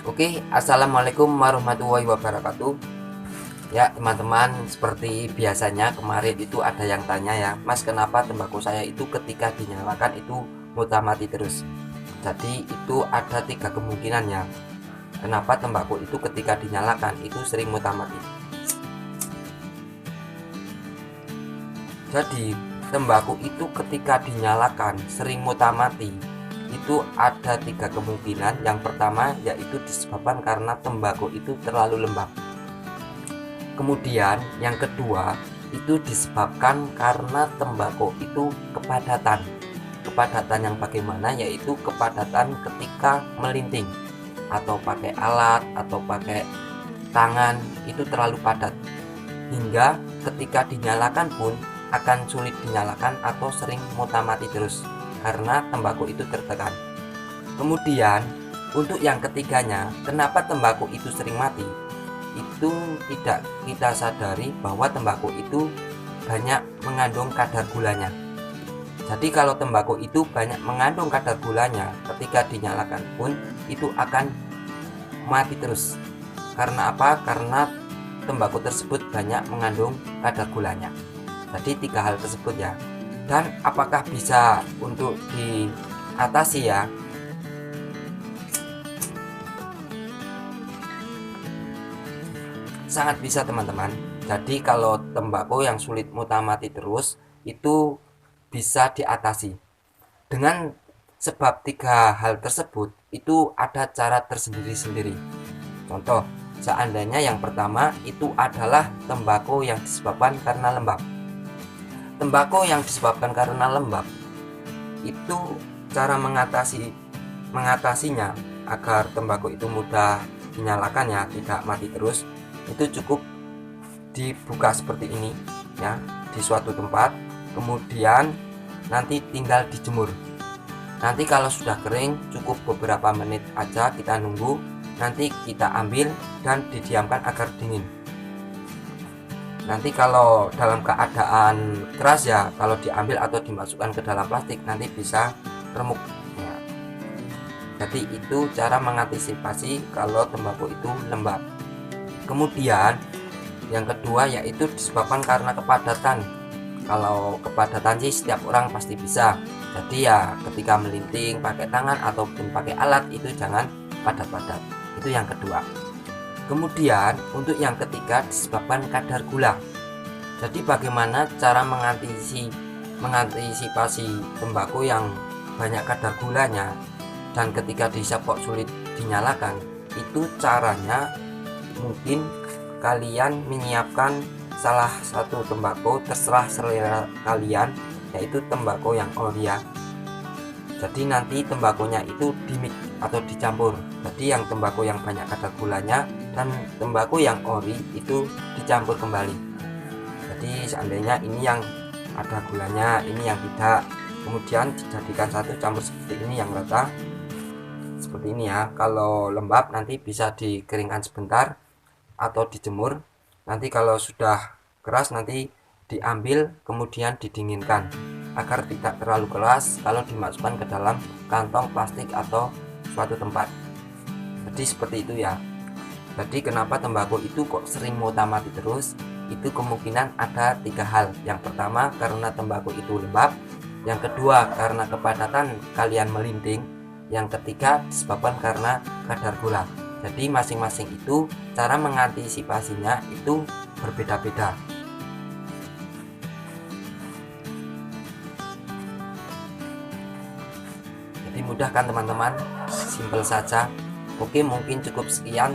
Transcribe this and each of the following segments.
Oke, assalamualaikum warahmatullahi wabarakatuh. Ya teman-teman, seperti biasanya kemarin itu ada yang tanya ya, Mas, kenapa tembakau saya itu ketika dinyalakan itu muter mati terus. Jadi itu ada 3 kemungkinan ya, kenapa tembakau itu ketika dinyalakan itu sering muter mati. Jadi tembakau itu ketika dinyalakan sering muter mati itu ada 3 kemungkinan. Yang pertama yaitu disebabkan karena tembakau itu terlalu lembab. Kemudian yang kedua itu disebabkan karena tembakau itu kepadatan. Kepadatan yang bagaimana, yaitu kepadatan ketika melinting atau pakai alat atau pakai tangan itu terlalu padat, hingga ketika dinyalakan pun akan sulit dinyalakan atau sering muter mati terus karena tembakau itu tertekan. Kemudian untuk yang ketiganya, kenapa tembakau itu sering mati, itu tidak kita sadari bahwa tembakau itu banyak mengandung kadar gulanya. Jadi kalau tembakau itu banyak mengandung kadar gulanya, ketika dinyalakan pun itu akan mati terus. Karena apa? Karena tembakau tersebut banyak mengandung kadar gulanya. Jadi 3 hal tersebut ya. Dan apakah bisa untuk diatasi ya? Sangat bisa teman-teman. Jadi kalau tembakau yang sulit muter mati terus itu bisa diatasi dengan sebab 3 hal tersebut. Itu ada cara tersendiri-sendiri. Contoh, seandainya yang pertama itu adalah tembakau yang disebabkan karena lembab. Tembakau yang disebabkan karena lembab itu cara mengatasinya agar tembakau itu mudah dinyalakan ya, tidak mati terus, itu cukup dibuka seperti ini ya, di suatu tempat, kemudian nanti tinggal dijemur. Nanti kalau sudah kering, cukup beberapa menit aja kita nunggu, nanti kita ambil dan didiamkan agar dingin. Nanti kalau dalam keadaan keras ya, kalau diambil atau dimasukkan ke dalam plastik nanti bisa remuk ya. Jadi itu cara mengantisipasi kalau tembakau itu lembab. Kemudian yang kedua yaitu disebabkan karena kepadatan. Kalau kepadatan sih setiap orang pasti bisa. Jadi ya ketika melinting pakai tangan ataupun pakai alat itu jangan padat-padat. Itu yang kedua. Kemudian untuk yang ketiga disebabkan kadar gula. Jadi bagaimana cara mengantisipasi tembakau yang banyak kadar gulanya dan ketika dihisap kok sulit dinyalakan? Itu caranya mungkin kalian menyiapkan salah satu tembakau, terserah selera kalian, yaitu tembakau yang ori ya. Jadi nanti tembakonya itu dimix atau dicampur. Jadi yang tembakau yang banyak kadar gulanya dan tembakau yang ori itu dicampur kembali. Jadi seandainya ini yang ada gulanya, ini yang tidak, kemudian dijadikan satu, campur seperti ini yang rata seperti ini ya. Kalau lembab nanti bisa dikeringkan sebentar atau dijemur. Nanti kalau sudah keras nanti diambil kemudian didinginkan agar tidak terlalu keras kalau dimasukkan ke dalam kantong plastik atau suatu tempat. Jadi seperti itu ya. Jadi kenapa tembakau itu kok sering muter mati terus? Itu kemungkinan ada 3 hal. Yang pertama karena tembakau itu lembab, yang kedua karena kepadatan kalian melinting, yang ketiga disebabkan karena kadar gula. Jadi masing-masing itu cara mengantisipasinya itu berbeda-beda. Jadi mudah kan teman-teman, simple saja. Oke, mungkin cukup sekian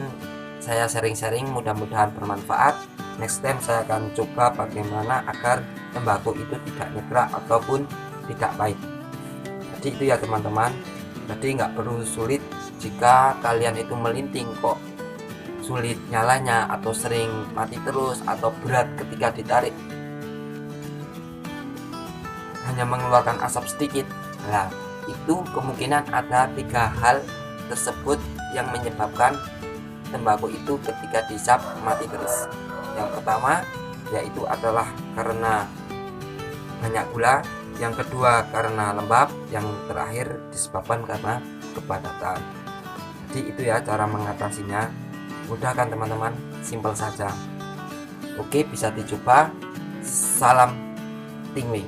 saya sharing-sharing, mudah-mudahan bermanfaat. Next time saya akan coba bagaimana agar tembakau itu tidak nyegrak ataupun tidak pahit. Jadi itu ya teman-teman. Jadi nggak perlu sulit jika kalian itu melinting kok sulit nyalanya atau sering mati terus atau berat ketika ditarik, hanya mengeluarkan asap sedikit. Nah, itu kemungkinan ada 3 hal tersebut yang menyebabkan tembakau itu ketika dihisap mati terus. Yang pertama yaitu adalah karena banyak gula, yang kedua karena lembab, yang terakhir disebabkan karena kepadatan. Jadi itu ya cara mengatasinya. Mudah kan teman-teman? Simpel saja. Oke, bisa dicoba. Salam tingwe.